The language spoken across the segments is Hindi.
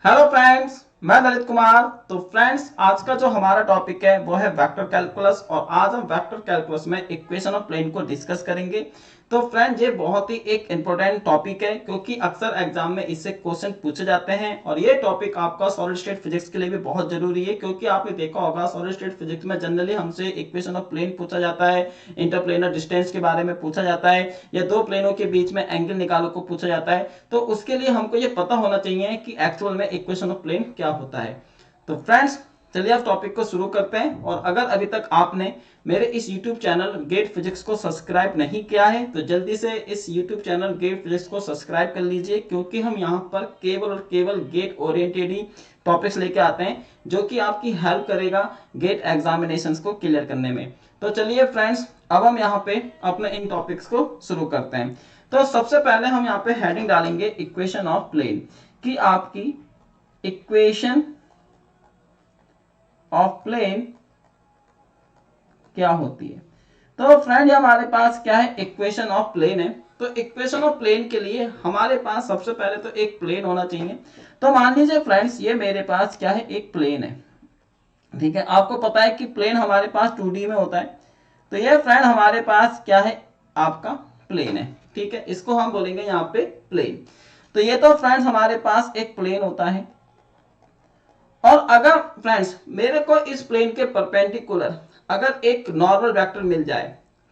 हेलो फ्रेंड्स, मैं ललित कुमार। तो फ्रेंड्स, आज का जो हमारा टॉपिक है वो है वेक्टर कैलकुलस और आज हम वेक्टर कैलकुलस में इक्वेशन ऑफ प्लेन को डिस्कस करेंगे। तो फ्रेंड्स, ये बहुत ही एक इंपॉर्टेंट टॉपिक है क्योंकि अक्सर एग्जाम में इससे क्वेश्चन पूछे जाते हैं और ये टॉपिक आपका सॉलिड स्टेट फिजिक्स के लिए भी बहुत जरूरी है क्योंकि आपने देखा होगा सॉलिड स्टेट फिजिक्स में जनरली हमसे इक्वेशन ऑफ प्लेन पूछा जाता है, इंटरप्लेनर डिस्टेंस के बारे में पूछा जाता है या दो प्लेनों के बीच में एंगल निकालो को पूछा जाता है। तो उसके लिए हमको ये पता होना चाहिए कि एक्चुअल में इक्वेशन ऑफ प्लेन क्या होता है। तो फ्रेंड्स, चलिए आप टॉपिक को शुरू करते हैं। और अगर अभी तक आपने मेरे इस YouTube चैनल गेट फिजिक्स को सब्सक्राइब नहीं किया है तो जल्दी से इस YouTube चैनल गेट फिजिक्स को सब्सक्राइब कर लीजिए क्योंकि हम यहाँ पर केवल और केवल गेट ओरिएंटेड ही टॉपिक्स लेके आते हैं जो कि आपकी हेल्प करेगा गेट एग्जामिनेशंस को क्लियर करने में। तो चलिए फ्रेंड्स, अब हम यहाँ पे अपने इन टॉपिक्स को शुरू करते हैं। तो सबसे पहले हम यहाँ पे हेडिंग डालेंगे इक्वेशन ऑफ प्लेन कि आपकी इक्वेशन ऑफ प्लेन क्या होती है। तो फ्रेंड, हमारे पास क्या है, इक्वेशन ऑफ प्लेन है। तो इक्वेशन ऑफ प्लेन के लिए हमारे पास सबसे पहले तो एक प्लेन होना चाहिए। तो मान लीजिए फ्रेंड्स, ये मेरे पास क्या है, एक प्लेन है। ठीक है, आपको पता है कि प्लेन हमारे पास 2D में होता है। तो ये फ्रेंड हमारे पास क्या है, आपका प्लेन है। ठीक है, इसको हम बोलेंगे यहाँ पे प्लेन। तो ये तो फ्रेंड्स हमारे पास एक प्लेन होता है। और अगर फ्रेंड्स मेरे को इस प्लेन के परपेंडिकुलर अगर एक नॉर्मल वेक्टर मिल जाए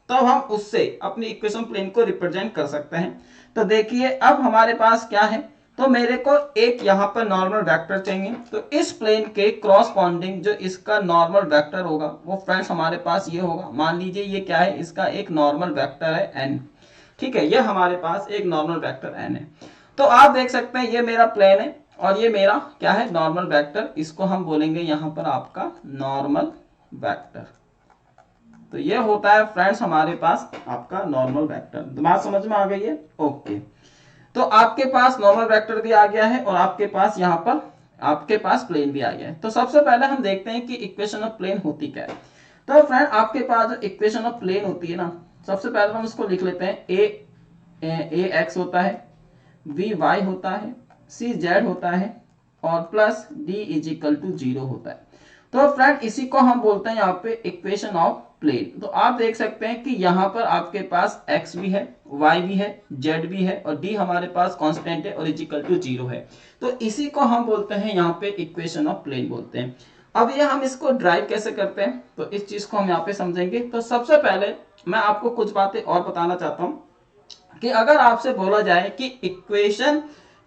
तो हम उससे अपनी इक्वेशन प्लेन को रिप्रेजेंट कर सकते हैं। तो देखिए, अब हमारे पास क्या है, तो मेरे को एक यहाँ पर नॉर्मल वेक्टर चाहिए। तो इस प्लेन के क्रॉसपोंडिंग जो इसका नॉर्मल वेक्टर होगा वो फ्रेंड्स हमारे पास ये होगा। मान लीजिए ये क्या है, इसका एक नॉर्मल वेक्टर है एन। ठीक है, ये हमारे पास एक नॉर्मल वेक्टर एन है। तो आप देख सकते हैं ये मेरा प्लेन है और ये मेरा क्या है, नॉर्मल वेक्टर। इसको हम बोलेंगे यहाँ पर आपका नॉर्मल वेक्टर। तो ये होता है फ्रेंड्स हमारे पास आपका नॉर्मल वेक्टर। बात समझ में आ गई है? ओके। तो आपके पास नॉर्मल वेक्टर भी आ गया है और आपके पास यहाँ पर आपके पास प्लेन भी आ गया है। तो सबसे पहले हम देखते हैं कि इक्वेशन ऑफ प्लेन होती क्या है। तो फ्रेंड, आपके पास जो इक्वेशन ऑफ प्लेन होती है ना, सबसे पहले हम इसको लिख लेते हैं। ए एक्स होता है, बी वाई होता है, सी जेड होता है और plus d is equal to 0 होता है। तो फ्रेंड, इसी को हम बोलते हैं यहाँ पे इक्वेशन ऑफ प्लेन। तो आप देख सकते हैं कि यहाँ पर आपके पास x भी है, y भी है, z भी है और d हमारे पास कांस्टेंट है और इज इक्वल टू 0 है। तो इसी को हम बोलते हैं यहाँ पे इक्वेशन ऑफ प्लेन बोलते हैं। अब ये हम इसको ड्राइव कैसे करते हैं तो इस चीज को हम यहाँ पे समझेंगे। तो सबसे पहले मैं आपको कुछ बातें और बताना चाहता हूँ कि अगर आपसे बोला जाए कि equation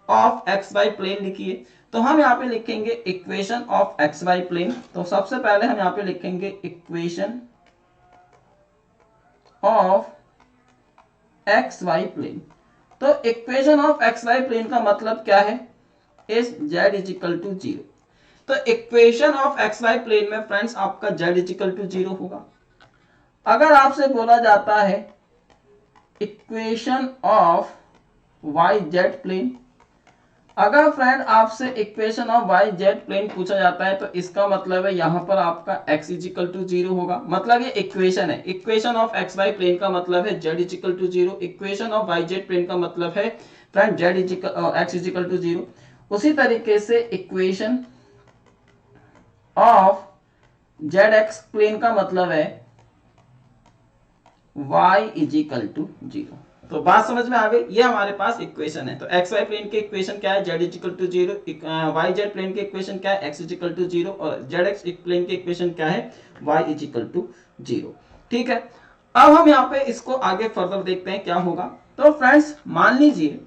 of x y plane लिखिए तो हम यहाँ पे लिखेंगे equation of x y plane. तो सबसे पहले हम यहाँ पे लिखेंगे equation of x y plane. तो equation of x y plane का मतलब क्या है, is z is equal to 0। तो equation of x y plane में फ्रेंड्स आपका जेड इज इक्वल टू 0 होगा। अगर आपसे बोला जाता है equation of y z plane, अगर फ्रेंड आपसे equation of y z plane पूछा जाता है तो इसका मतलब है यहाँ पर आपका x इज इक्वल टू 0 होगा। मतलब ये इक्वेशन है। Equation of x y plane का मतलब है z is equal to 0। Equation of y z plane का मतलब है friend z is equal x is equal to 0। उसी तरीके से equation of z x plane का मतलब है y इज इक्वल टू 0। तो बात समझ में आ गई? ये हमारे पास इक्वेशन है। तो एक्स वाई प्लेन के इक्वेशन क्या है, z is equal to 0। Y z plane के इक्वेशन क्या है, एक्स इजिकल टू 0 और जेड एक्स प्लेन के इक्वेशन क्या है, वाई इजिकल टू 0। ठीक है, अब हम यहाँ पे इसको आगे फर्दर देखते हैं क्या होगा। तो फ्रेंड्स, मान लीजिए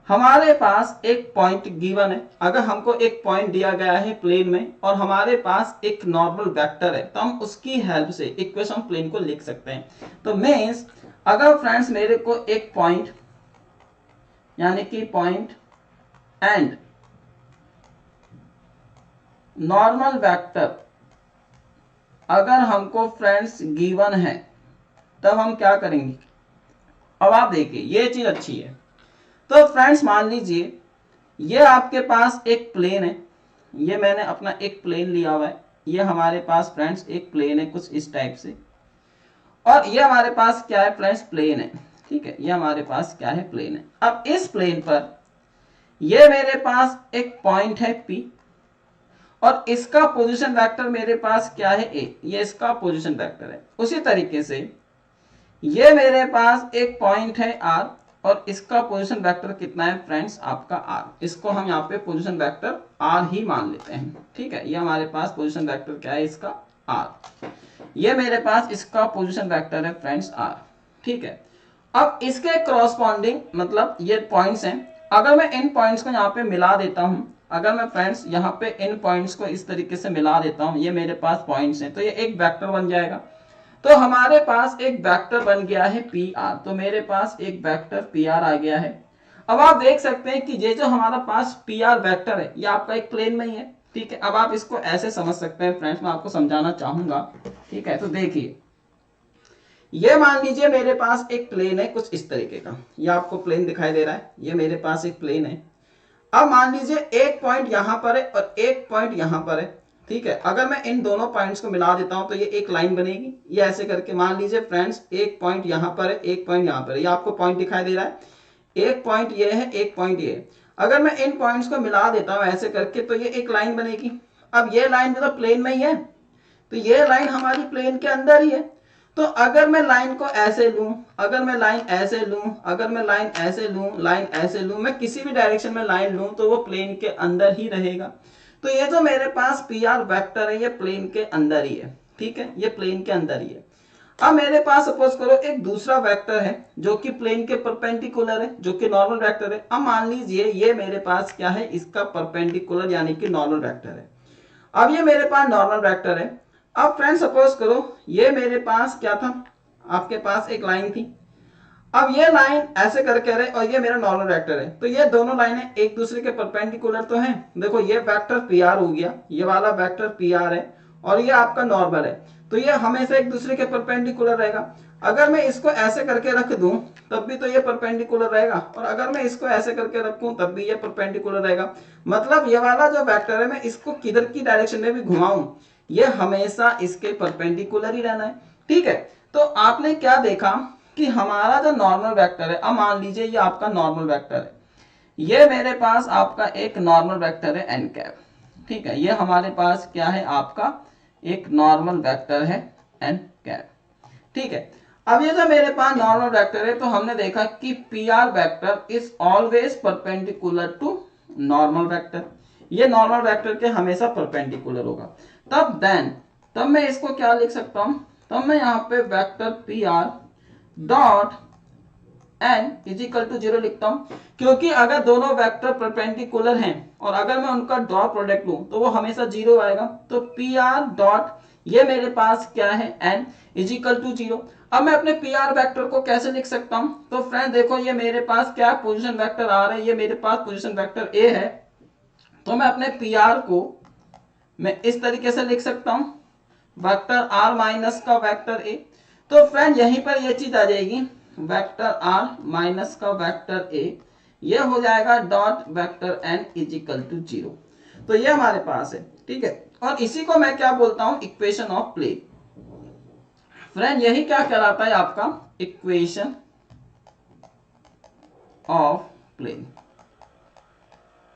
हमारे पास एक पॉइंट गिवन है। अगर हमको एक पॉइंट दिया गया है प्लेन में और हमारे पास एक नॉर्मल वेक्टर है तो हम उसकी हेल्प से इक्वेशन प्लेन को लिख सकते हैं। तो मींस अगर फ्रेंड्स मेरे को एक पॉइंट यानी कि पॉइंट एंड नॉर्मल वेक्टर अगर हमको फ्रेंड्स गिवन है तब हम क्या करेंगे। अब आप देखिए, ये चीज अच्छी है। तो फ्रेंड्स मान लीजिए ये आपके पास एक प्लेन है। ये मैंने अपना एक प्लेन लिया हुआ है। ये हमारे पास फ्रेंड्स एक प्लेन है कुछ इस टाइप से और ये हमारे पास क्या है फ्रेंड्स, प्लेन है। ठीक है, ये हमारे पास क्या है, प्लेन है। अब इस प्लेन पर ये मेरे पास एक पॉइंट है P और इसका पोजीशन वेक्टर मेरे पास क्या है A, ये इसका पोजीशन वेक्टर है। उसी तरीके से ये मेरे पास एक पॉइंट है R और इसका पोजीशन वेक्टर कितना है फ्रेंड्स, आपका R। इसको हम यहाँ पे पोजीशन वेक्टर R ही मान लेते हैं, ठीक है। ये हमारे पास पोजीशन वेक्टर क्या है, इसका R। ये मेरे पास इसका पोजीशन वेक्टर है फ्रेंड्स R, ठीक है। अब इसके क्रॉसपॉन्डिंग मतलब ये पॉइंट्स हैं, अगर मैं इन पॉइंट्स को यहाँ पे मिला देता हूं, अगर मैं फ्रेंड्स यहाँ पे इन पॉइंट्स को इस तरीके से मिला देता हूं, ये मेरे पास पॉइंट्स हैं, तो ये एक वेक्टर बन जाएगा। तो हमारे पास एक वेक्टर बन गया है PR, तो मेरे पास एक वेक्टर PR आ गया है। अब आप देख सकते हैं कि ये जो हमारा पास PR वेक्टर है, ये आपका एक प्लेन में ही है, ठीक है। अब आप इसको ऐसे समझ सकते हैं फ्रेंड्स, मैं आपको समझाना चाहूंगा, ठीक है। तो देखिए, ये मान लीजिए मेरे पास एक प्लेन है कुछ इस तरीके का, ये आपको प्लेन दिखाई दे रहा है, ये मेरे पास एक प्लेन है। अब मान लीजिए एक पॉइंट यहां पर है और एक पॉइंट यहां पर है, ठीक है। अगर मैं इन दोनों पॉइंट्स को मिला देता हूं तो ये एक लाइन बनेगी। ये ऐसे करके मान लीजिए फ्रेंड्स, एक पॉइंट यहां पर है, एक पॉइंट यहां पर है, ये आपको पॉइंट दिखाई दे रहा है, एक पॉइंट ये है, एक पॉइंट ये है। अगर मैं इन पॉइंट्स को मिला देता हूं ऐसे करके तो ये एक लाइन बनेगी। अब ये लाइन तो प्लेन में ही है, तो ये लाइन हमारी प्लेन के अंदर ही है। तो अगर मैं लाइन को ऐसे लूं, अगर मैं लाइन ऐसे लूं, अगर मैं लाइन ऐसे लूं, लाइन ऐसे लूं, मैं किसी भी डायरेक्शन में लाइन लूं तो वो प्लेन के अंदर ही रहेगा। तो ये जो मेरे पास PR वेक्टर है, ये प्लेन के अंदर ही है, ठीक है, ये प्लेन के अंदर ही है। अब मेरे पास सपोज करो एक दूसरा वेक्टर है जो कि प्लेन के परपेंडिकुलर है, जो कि नॉर्मल वेक्टर है। अब मान लीजिए ये मेरे पास क्या है, इसका परपेंडिकुलर यानी कि नॉर्मल वेक्टर है। अब ये मेरे पास नॉर्मल वेक्टर है। अब फ्रेंड सपोज करो ये मेरे पास क्या था, आपके पास एक लाइन थी। अब ये लाइन ऐसे करके रहे और ये मेरा नॉर्मल वेक्टर है, तो ये दोनों लाइनें एक दूसरे के परपेंडिकुलर तो हैं। देखो ये वेक्टर PR हो गया, ये वाला वेक्टर PR है और ये आपका नॉर्मल है, तो ये हमेशा एक दूसरे के परपेंडिकुलर रहेगा। अगर मैं इसको ऐसे करके रख दूं तब भी तो ये परपेंडिकुलर रहेगा, और अगर मैं इसको ऐसे करके रखूं तब भी ये परपेंडिकुलर रहेगा। मतलब ये वाला जो वेक्टर है, मैं इसको किधर की डायरेक्शन में भी घुमाऊं, ये हमेशा इसके परपेंडिकुलर ही रहना है, ठीक है। तो आपने क्या देखा कि हमारा जो नॉर्मल वेक्टर है, अब मान लीजिए ये आपका नॉर्मल वेक्टर है, ये मेरे पास आपका एक नॉर्मल वेक्टर है n कैप, ठीक है। ये हमारे पास क्या है, आपका एक नॉर्मल वेक्टर है n कैप, ठीक है। अब ये जो मेरे पास नॉर्मल वेक्टर है, तो हमने देखा कि PR vector is always perpendicular to normal vector, ये नॉर्मल वेक्टर के हमेशा परपेंडिकुलर होगा। तब मैं इसको क्या लिख सकता हूं, तब मैं यहाँ पे vector PR dot n is equal to 0 लिखता हूं, क्योंकि अगर दोनों वेक्टर परपेंडिकुलर हैं और अगर मैं उनका डॉट प्रोडक्ट लूं तो वो हमेशा 0 आएगा। तो PR डॉट ये मेरे पास क्या है, n इज इक्वल टू 0। अब मैं अपने PR वेक्टर को कैसे लिख सकता हूं, तो फ्रेंड देखो ये मेरे पास क्या पोजीशन वेक्टर R है, ये मेरे पास पोजीशन वेक्टर A है। तो मैं अपने PR को मैं इस तरीके से लिख सकता हूं, वेक्टर R माइनस का वेक्टर A। तो फ्रेंड यहीं पर ये चीज आ जाएगी, वेक्टर R माइनस का वेक्टर A, ये हो जाएगा dot vector n is equal to 0। तो ये हमारे पास है, ठीक है। और इसी को मैं क्या बोलता हूं, इक्वेशन ऑफ प्लेन। फ्रेंड यही क्या कहलाता है, आपका इक्वेशन ऑफ प्लेन,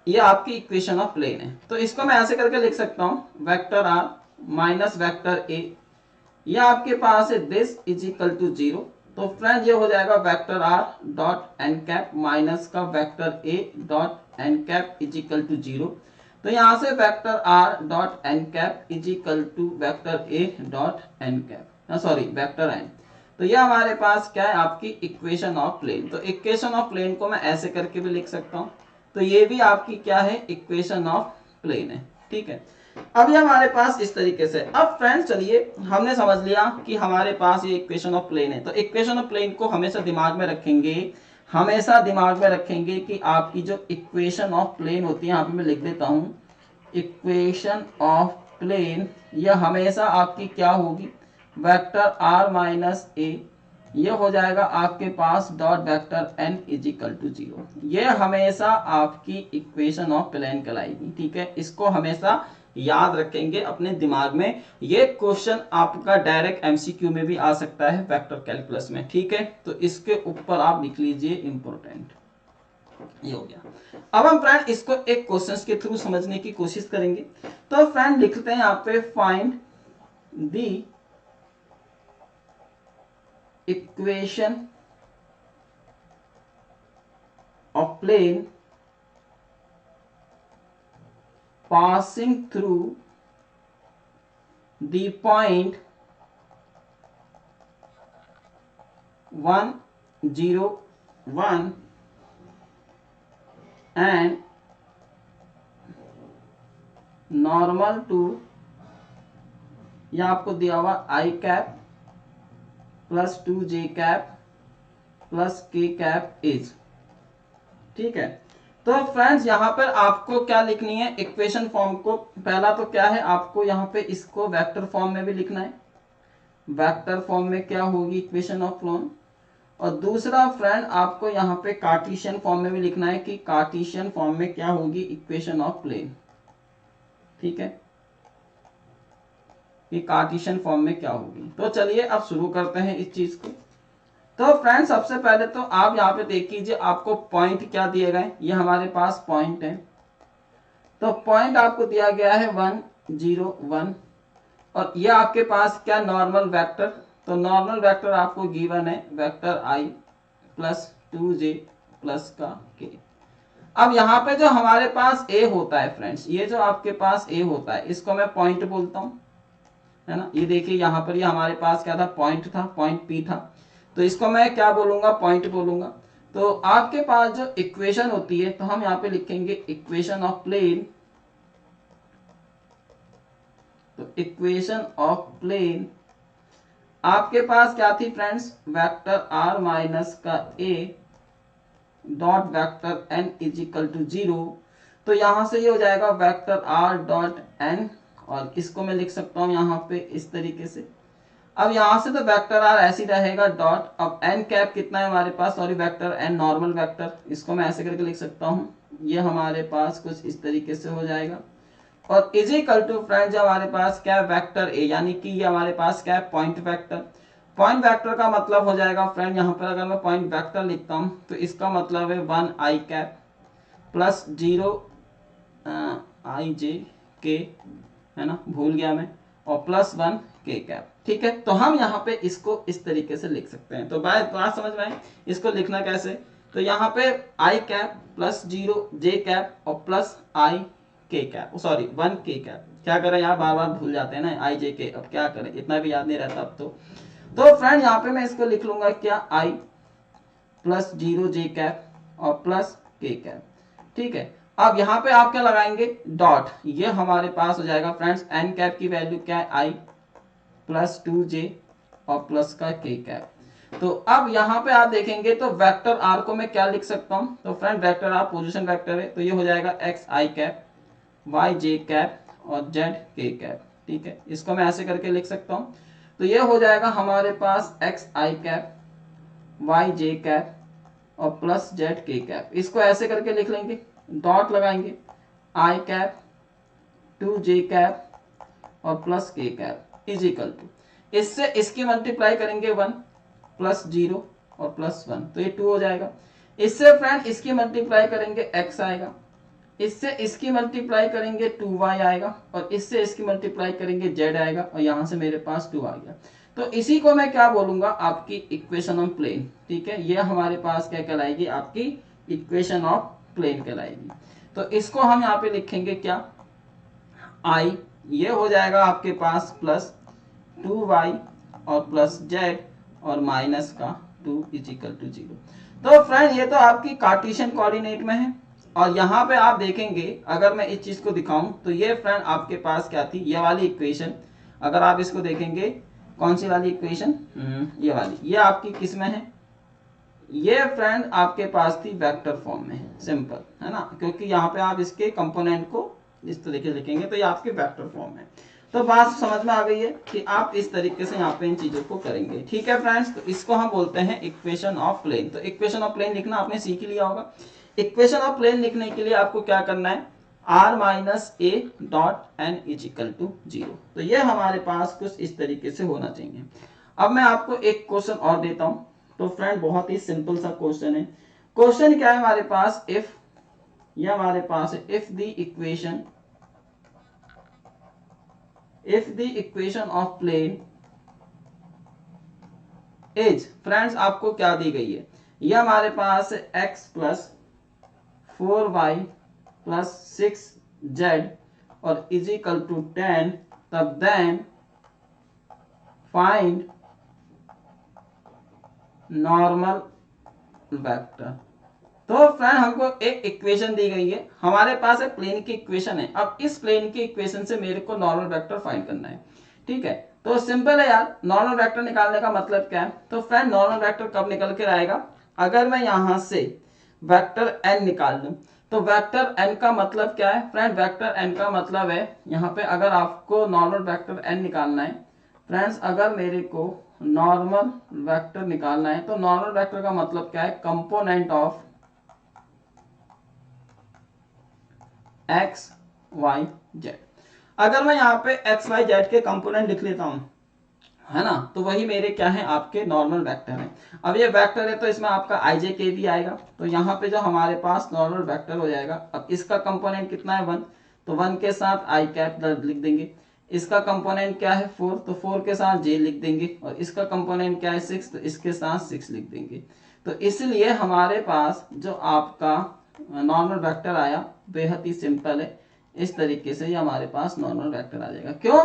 ये आपकी इक्वेशन ऑफ प्लेन है। तो इसको मैं ऐसे करके लिख सकता हूं, vector R minus vector A, ये आपके पास है दिस इज इक्वल टू 0। तो फ्रेंड ये हो जाएगा vector R dot n cap minus का vector A dot n cap is equal to 0। तो यहां से vector R dot n cap is equal to vector A dot n cap, sorry vector n। तो ये हमारे पास क्या है, आपकी इक्वेशन ऑफ प्लेन। तो इक्वेशन ऑफ प्लेन को मैं ऐसे करके भी लिख सकता हूं, तो ये भी आपकी क्या है, इक्वेशन ऑफ प्लेन है, ठीक है। अब ये हमारे पास इस तरीके से। अब फ्रेंड्स चलिए, हमने समझ लिया कि हमारे पास ये इक्वेशन ऑफ प्लेन है। तो इक्वेशन ऑफ प्लेन को हमेशा दिमाग में रखेंगे, हमेशा दिमाग में रखेंगे कि आपकी जो इक्वेशन ऑफ प्लेन होती है, यहाँ पे मैं लिख देता हूं इक्वेशन ऑफ प्लेन, यह हमेशा आपकी क्या होगी, वेक्टर R माइनस A, ये हो जाएगा आपके पास dot vector n is equal to 0। ये हमेशा आपकी इक्वेशन ऑफ प्लेन कहलाएगी, ठीक है। इसको हमेशा याद रखेंगे अपने दिमाग में। ये क्वेश्चन आपका डायरेक्ट MCQ में भी आ सकता है वेक्टर कैलकुलस में, ठीक है। तो इसके ऊपर आप लिख लीजिए इंपॉर्टेंट। ये हो गया। अब हम फ्रेंड इसको एक क्वेश्चन के थ्रू समझने की कोशिश करेंगे। तो फ्रेंड लिखते हैं यहाँ पे find the equation of plane passing through the point 1 0 1 and normal to, यह आपको दिया हुआ I cap plus 2j cap plus k cap is, ठीक है। तो फ्रेंड्स यहाँ पर आपको क्या लिखनी है इक्वेशन फॉर्म को, पहला तो क्या है आपको यहाँ पे इसको वेक्टर फॉर्म में भी लिखना है, वेक्टर फॉर्म में क्या होगी इक्वेशन ऑफ प्लेन, और दूसरा फ्रेंड आपको यहाँ पे कार्टेशियन फॉर्म में भी लिखना है कि कार्टेशियन फॉर्म में क्या होगी इक्वेशन ऑफ प्लेन, ठीक है, कि कार्टेशियन फॉर्म में क्या होगी। तो चलिए अब शुरू करते हैं इस चीज को। तो फ्रेंड्स सबसे पहले तो आप यहाँ पे देख लीजिए आपको पॉइंट क्या दिए गए, ये हमारे पास पॉइंट है। तो पॉइंट आपको दिया गया है 1 0 1 और ये आपके पास क्या नॉर्मल वेक्टर, तो नॉर्मल वेक्टर आपको गिवन है vector i plus 2j plus का k। अब यहाँ पे जो हमारे पास a होता है फ्रेंड्स, ये जो आपके पास a होता है इसको मैं पॉइंट बोलता हूँ, है ना। ये देखिए यहाँ पर ये हमारे पास क्या था पॉइंट था, पॉइंट p था, तो इसको मैं क्या बोलूंगा पॉइंट बोलूंगा। तो आपके पास जो इक्वेशन होती है तो हम यहाँ पे लिखेंगे इक्वेशन ऑफ प्लेन, तो इक्वेशन ऑफ प्लेन आपके पास क्या थी फ्रेंड्स, वेक्टर r माइनस का a dot vector n is equal to 0। तो यहां से ये हो जाएगा वेक्टर r डॉट n, और इसको मैं लिख सकता हूं यहाँ पे इस तरीके से। अब यहां से तो वेक्टर r ऐसे रहेगा डॉट, अब n कैप कितना है हमारे पास, sorry vector n normal vector, इसको मैं ऐसे करके लिख सकता हूं, ये हमारे पास कुछ इस तरीके से हो जाएगा। और इज इक्वल टू फ्रेंड जो हमारे पास क्या है वेक्टर a, यानी कि ये हमारे पास क्या है पॉइंट वेक्टर। पॉइंट वेक्टर का मतलब हो जाएगा फ्रेंड यहाँ पर अगर मैं पॉइंट वेक्टर लिखता हूं तो इसका मतलब है 1 i cap plus 0 i j k, है ना, भूल गया मैं, और प्लस 1 k कैप, ठीक है। तो हम यहाँ पे इसको इस तरीके से लिख सकते हैं। तो बात समझ में आई इसको लिखना कैसे, तो यहाँ पे i cap plus 0 j cap और plus i k cap, sorry 1 k cap, क्या करें यार बार बार भूल जाते हैं ना i j k, अब क्या करें इतना भी याद नहीं रहता अब तो फ्रेंड यहाँ पे मैं इसको लिख लूंगा क्या i प्लस 0 j कैप और प्लस k कैप, ठीक है। अब यहाँ पे आप क्या लगाएंगे डॉट, ये हमारे पास हो जाएगा फ्रेंड्स n कैप की वैल्यू क्या है i प्लस 2j और प्लस का k कैप। तो अब यहाँ पे आप देखेंगे तो वेक्टर r को मैं क्या लिख सकता हूँ, तो friend vector r position vector है, तो ये हो जाएगा x i cap y j cap और z k कैप, ठीक है। इसको मैं ऐसे करके लिख सकता हूँ, तो ये हो जाएगा हमारे पास x i cap y j cap और प्लस z k कैप, इसको ऐसे करके लिख लेंगे, डॉट लगाएंगे i कैप 2j कैप और plus k cap is equal to, इससे इसकी मल्टीप्लाई करेंगे 1 प्लस 0 और प्लस 1, तो ये 2 हो जाएगा। इससे फ्रेंड इसकी मल्टीप्लाई करेंगे x आएगा, इससे इसकी मल्टीप्लाई करेंगे 2y आएगा, और इससे इसकी मल्टीप्लाई करेंगे z आएगा, और यहां से मेरे पास 2 आ गया। तो इसी को मैं क्या बोलूंगा आपकी इक्वेशन ऑफ प्लेन, ठीक है। ये हमारे पास क्या कहलाएगी आपकी इक्वेशन ऑफ प्लेन कहलाएगी। तो इसको हम यहाँ पे लिखेंगे क्या i, ये हो जाएगा आपके पास प्लस 2y और प्लस z और माइनस का 2 इज इक्वल टू 0। तो फ्रेंड ये तो आपकी कार्टेशियन कोऑर्डिनेट में है, और यहाँ पे आप देखेंगे अगर मैं इस चीज को दिखाऊं तो ये फ्रेंड आपके पास क्या थी, ये वाली इक्वेशन, अगर आप इसको देखेंगे कौन सी वाली इक्वेशन, ये वाली, ये आपकी किस में है, ये फ्रेंड आपके पास थी वेक्टर फॉर्म में, सिंपल है ना, क्योंकि यहाँ पे आप इसके कंपोनेंट को इस तरीके लिखेंगे तो ये आपके वेक्टर फॉर्म है। तो बात समझ में आ गई है कि आप इस तरीके से यहाँ पे इन चीजों को करेंगे, ठीक है फ्रेंड्स। तो इसको हम बोलते हैं इक्वेशन ऑफ प्लेन। तो इक्वेशन ऑफ प्लेन लिखना आपने सीख लिया होगा। इक्वेशन ऑफ प्लेन लिखने के लिए आपको क्या करना है, r minus a dot n is equal to 0। तो ये हमारे पास कुछ इस तरीके से होना चाहिए। अब मैं आपको एक क्वेश्चन और देता हूं। तो फ्रेंड बहुत ही सिंपल सा क्वेश्चन है, क्वेश्चन क्या है हमारे पास, इफ, ये हमारे पास है if the equation of plane is, friends आपको क्या दी गई है, ये हमारे पास x plus 4y plus 6z और इज इक्वल टू 10, तब देन फाइंड नॉर्मल वेक्टर। तो फ्रेंड हमको एक इक्वेशन दी गई है, हमारे पास एक प्लेन की इक्वेशन है। अब इस प्लेन की इक्वेशन से मेरे को नॉर्मल वेक्टर फाइंड करना है, ठीक है। तो सिंपल है यार, नॉर्मल वेक्टर निकालने का मतलब क्या है। तो फ्रेंड नॉर्मल वेक्टर कब निकल कर आएगा, अगर मैं यहां से वेक्टर n निकाल लूं। तो वेक्टर n का मतलब क्या है फ्रेंड, वेक्टर n का मतलब है यहाँ पे अगर आपको नॉर्मल वेक्टर n निकालना है फ्रेंड्स, अगर मेरे को नॉर्मल वेक्टर निकालना है तो नॉर्मल वेक्टर का मतलब क्या है, component of x y z. अगर मैं यहाँ पे एक्स वाई जेड के कंपोनेंट लिख लेता हूं, है ना, तो वही मेरे क्या है, आपके नॉर्मल वेक्टर है। अब ये वेक्टर है तो इसमें आपका आई जे के भी आएगा, तो यहाँ पे जो हमारे पास नॉर्मल वेक्टर हो जाएगा। अब इसका कंपोनेंट कितना है 1, तो 1 के साथ आई कैप लिख देंगे। इसका कंपोनेंट क्या है 4, तो 4 के साथ जे लिख देंगे। और इसका कंपोनेंट क्या है 6, तो इसके साथ 6 लिख देंगे। तो इसलिए हमारे पास जो आपका नॉर्मल वेक्टर आया बेहद ही सिंपल है, इस तरीके से ये हमारे पास नॉर्मल वेक्टर आ जाएगा। क्यों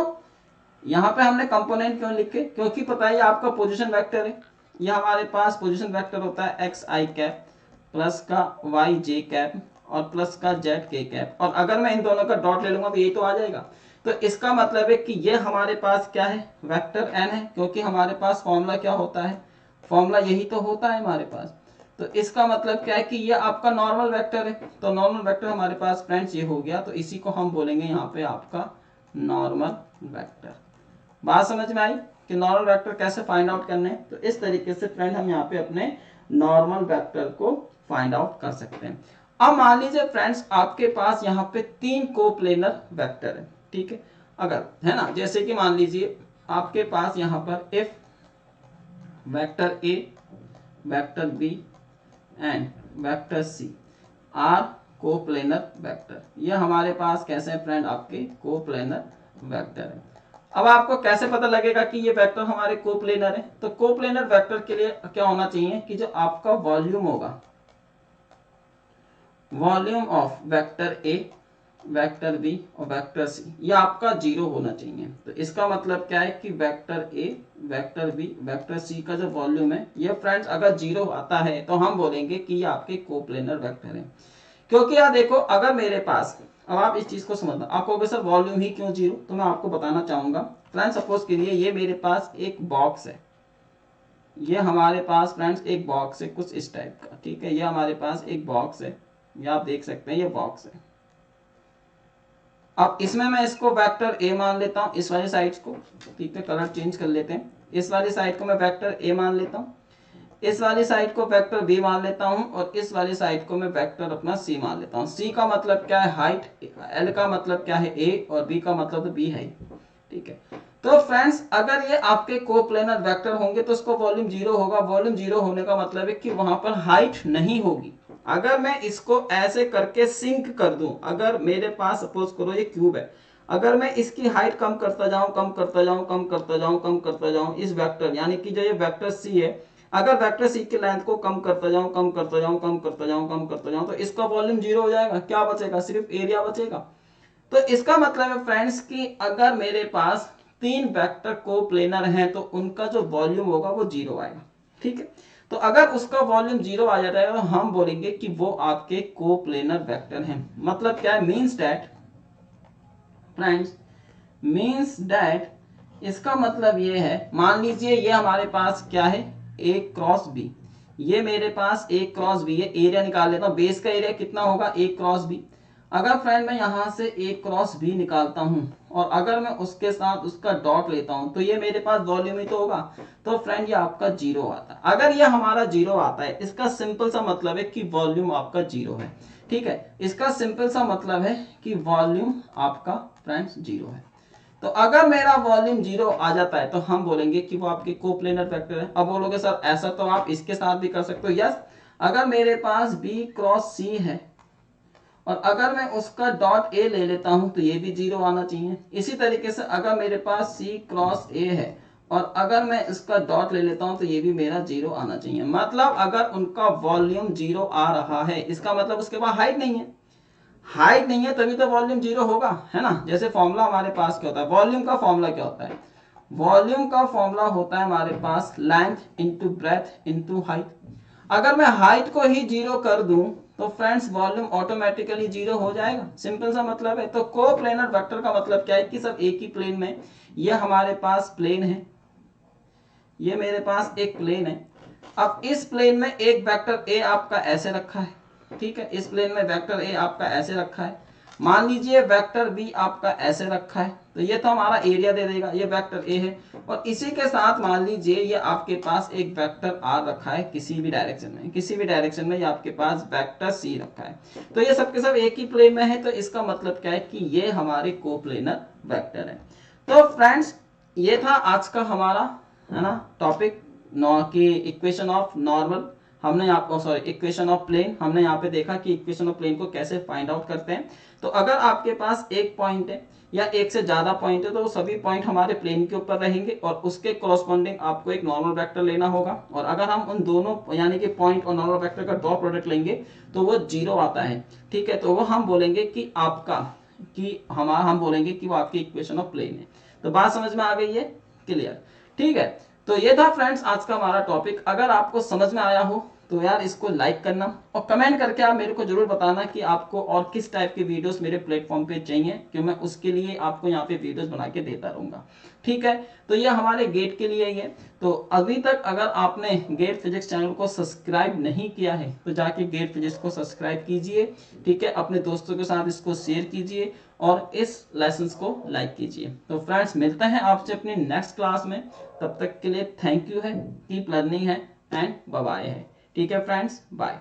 यहाँ पे हमने कंपोनेंट क्यों लिखे, क्योंकि पता है आपका पोजीशन वेक्टर है, ये हमारे पास पोजीशन वेक्टर होता है एक्स आई कैप प्लस का वाई जे कैप और प्लस का जेड के कैप। और अगर मैं इन दोनों का डॉट ले लूंगा तो यही तो आ जाएगा। तो इसका मतलब है कि ये हमारे पास क्या है, वेक्टर एन है, क्योंकि हमारे पास फॉर्मूला क्या होता है, फॉर्मूला यही तो होता है हमारे पास। तो इसका मतलब क्या है कि ये आपका नॉर्मल वेक्टर है। तो नॉर्मल वेक्टर हमारे पास फ्रेंड्स ये हो गया, तो इसी को हम बोलेंगे यहाँ पे आपका नॉर्मल वेक्टर। बात समझ में आई कि नॉर्मल वेक्टर कैसे फाइंड आउट करने हैं। तो इस तरीके से फ्रेंड हम यहाँ पे अपने नॉर्मल वेक्टर को फाइंड आउट कर सकते हैं। अब मान लीजिए फ्रेंड्स आपके पास यहाँ पे 3 कोप्लेनर वेक्टर है, ठीक है, अगर है ना, जैसे कि मान लीजिए आपके पास यहाँ पर if vector a, vector b and vector c are coplanar vector, ये हमारे पास कैसे हैं फ्रेंड, आपके कोप्लेनर वेक्टर है। अब आपको कैसे पता लगेगा कि ये वेक्टर हमारे कोप्लेनर है, तो कोप्लेनर वेक्टर के लिए क्या होना चाहिए कि जो आपका वॉल्यूम होगा, volume of vector a, vector b और वेक्टर सी, ये आपका 0 होना चाहिए। तो इसका मतलब क्या है कि vector a, vector b, vector c का जो वॉल्यूम है ये फ्रेंड्स अगर 0 आता है तो हम बोलेंगे कि ये आपके कोप्लेनर वेक्टर है। क्योंकि यार देखो, अगर मेरे पास, अब आप इस चीज को समझना, आप कहोगे सर वॉल्यूम ही क्यों 0, तो मैं आपको बताना चाहूंगा फ्रेंड्स। सपोज करिए ये मेरे पास एक बॉक्स है, ये हमारे पास फ्रेंड्स एक बॉक्स है कुछ इस टाइप का, ठीक है, ये हमारे पास एक बॉक्स है, ये आप देख सकते हैं ये बॉक्स है। अब इसमें मैं इसको वेक्टर ए मान लेता हूं, इस वाली साइड को, ठीक है, कलर चेंज कर लेते हैं, इस वाली साइड को मैं वेक्टर ए मान लेता हूं, इस वाली साइड को वेक्टर बी मान लेता हूं और इस वाली साइड को मैं वेक्टर अपना सी मान लेता हूं। सी का मतलब क्या है हाइट, एल का मतलब क्या है ए और बी का मतलब तो बी है, ठीक है। तो फ्रेंड्स अगर ये आपके कोप्लेनर वेक्टर होंगे तो उसको वॉल्यूम 0 होगा। वॉल्यूम 0 होने का मतलब है कि वहां पर हाइट नहीं होगी। अगर मैं इसको ऐसे करके सिंक कर दूं, अगर मेरे पास सपोज करो ये क्यूब है, अगर मैं इसकी हाइट कम करता जाऊं कम करता जाऊं कम करता जाऊं कम करता जाऊं, इस वेक्टर यानी कि जो ये वेक्टर सी है, अगर वेक्टर सी की लेंथ को कम करता जाऊं कम करता जाऊं कम करता जाऊं कम करता जाऊं, तो इसका वॉल्यूम 0 हो जाएगा। क्या बचेगा, सिर्फ एरिया बचेगा। तो इसका मतलब है फ्रेंड्स कि अगर मेरे पास 3 वेक्टर कोप्लेनर हैं तो उनका जो वॉल्यूम होगा वो 0 आएगा, ठीक है। तो अगर उसका वॉल्यूम 0 आ जाता है तो हम बोलेंगे कि वो आपके कोप्लेनर वेक्टर हैं। मतलब क्या है, means that friends, means that इसका मतलब ये है, मान लीजिए ये हमारे पास क्या है, ए क्रॉस बी, ये मेरे पास ए क्रॉस बी है। एरिया निकाल लेता हूं, बेस का एरिया कितना होगा ए क्रॉस बी। अगर फ्रेंड मैं यहां से ए क्रॉस बी निकालता हूं और अगर मैं उसके साथ उसका डॉट लेता हूं तो ये मेरे पास वॉल्यूम ही तो होगा। तो फ्रेंड ये आपका 0 आता है। अगर ये हमारा 0 आता है, इसका सिंपल सा मतलब है कि वॉल्यूम आपका 0 है, ठीक है। इसका सिंपल सा मतलब है कि वॉल्यूम आपका फ्रेंड्स 0 है। तो अगर मेरा वॉल्यूम 0 आ जाता है तो हम बोलेंगे कि वो आपके कोप्लेनर वेक्टर है। अब बोलोगे सर ऐसा तो आप इसके साथ भी कर सकते हो। यस, अगर मेरे पास बी क्रॉस सी है और अगर मैं उसका डॉट ए ले लेता हूं तो ये भी 0 आना चाहिए। इसी तरीके से अगर मेरे पास सी क्रॉस ए है और अगर मैं इसका डॉट ले लेता हूं तो ये भी मेरा 0 आना चाहिए। मतलब अगर उनका वॉल्यूम 0 आ रहा है इसका मतलब उसके पास हाइट नहीं है। हाइट नहीं है तभी तो वॉल्यूम 0 होगा, है ना। जैसे फॉर्मूला हमारे पास क्या होता है, वॉल्यूम का फॉर्मूला क्या होता है, वॉल्यूम का फॉर्मूला होता है हमारे पास length into breadth into height. अगर मैं हाइट को ही 0 कर दूं तो फ्रेंड्स वॉल्यूम ऑटोमेटिकली 0 हो जाएगा। सिंपल सा मतलब है। तो कोप्लेनर वेक्टर का मतलब क्या है कि सब एक ही प्लेन में, ये हमारे पास प्लेन है, ये मेरे पास एक प्लेन है। अब इस प्लेन में एक वेक्टर ए आपका ऐसे रखा है, ठीक है, इस प्लेन में वेक्टर ए आपका ऐसे रखा है। मान लीजिए वेक्टर बी आपका ऐसे रखा है, तो ये तो हमारा एरिया दे देगा, ये वेक्टर ए है। और इसी के साथ मान लीजिए ये आपके पास एक वेक्टर आर रखा है किसी भी डायरेक्शन में, किसी भी डायरेक्शन में ये आपके पास वेक्टर सी रखा है। तो ये सबके सब एक ही प्लेन में है, तो इसका मतलब क्या है कि ये हमारे कोप्लेनर वेक्टर है। तो फ्रेंड्स ये था आज का हमारा, है ना, टॉपिक की इक्वेशन ऑफ नॉर्मल। हमने यहाँ पर सॉरी इक्वेशन ऑफ प्लेन, हमने यहाँ पे देखा कि इक्वेशन ऑफ प्लेन को कैसे फाइंड आउट करते हैं। तो अगर आपके पास एक पॉइंट है या एक से ज्यादा पॉइंट है तो वो सभी पॉइंट हमारे प्लेन के ऊपर रहेंगे और उसके कॉरस्पॉन्डिंग आपको एक नॉर्मल वेक्टर लेना होगा। और अगर हम उन दोनों यानी कि पॉइंट और नॉर्मल वेक्टर का डॉट प्रोडक्ट लेंगे तो वो 0 आता है, ठीक है। तो वो हम बोलेंगे कि आपका हम बोलेंगे कि वो आपकी इक्वेशन ऑफ प्लेन है। तो बात समझ में आ गई है, क्लियर, ठीक है। तो ये था फ्रेंड्स आज का हमारा टॉपिक। अगर आपको समझ में आया हो तो यार इसको लाइक करना और कमेंट करके आप मेरे को जरूर बताना कि आपको और किस टाइप के वीडियोस मेरे प्लेटफॉर्म पे चाहिए, कि मैं उसके लिए आपको यहाँ पे वीडियोस बना के देता रहूंगा, ठीक है। तो ये हमारे गेट के लिए ही है। तो अभी तक अगर आपने गेट फिजिक्स चैनल को सब्सक्राइब नहीं किया है तो जाके गेट फिजिक्स को सब्सक्राइब कीजिए, ठीक है। अपने दोस्तों के साथ इसको शेयर कीजिए और इस लेसन को लाइक कीजिए। तो फ्रेंड्स मिलते हैं आपसे अपनी नेक्स्ट क्लास में, तब तक के लिए थैंक यू है, कीप लर्निंग है एंड बाय बाय है, ठीक है फ्रेंड्स, बाय।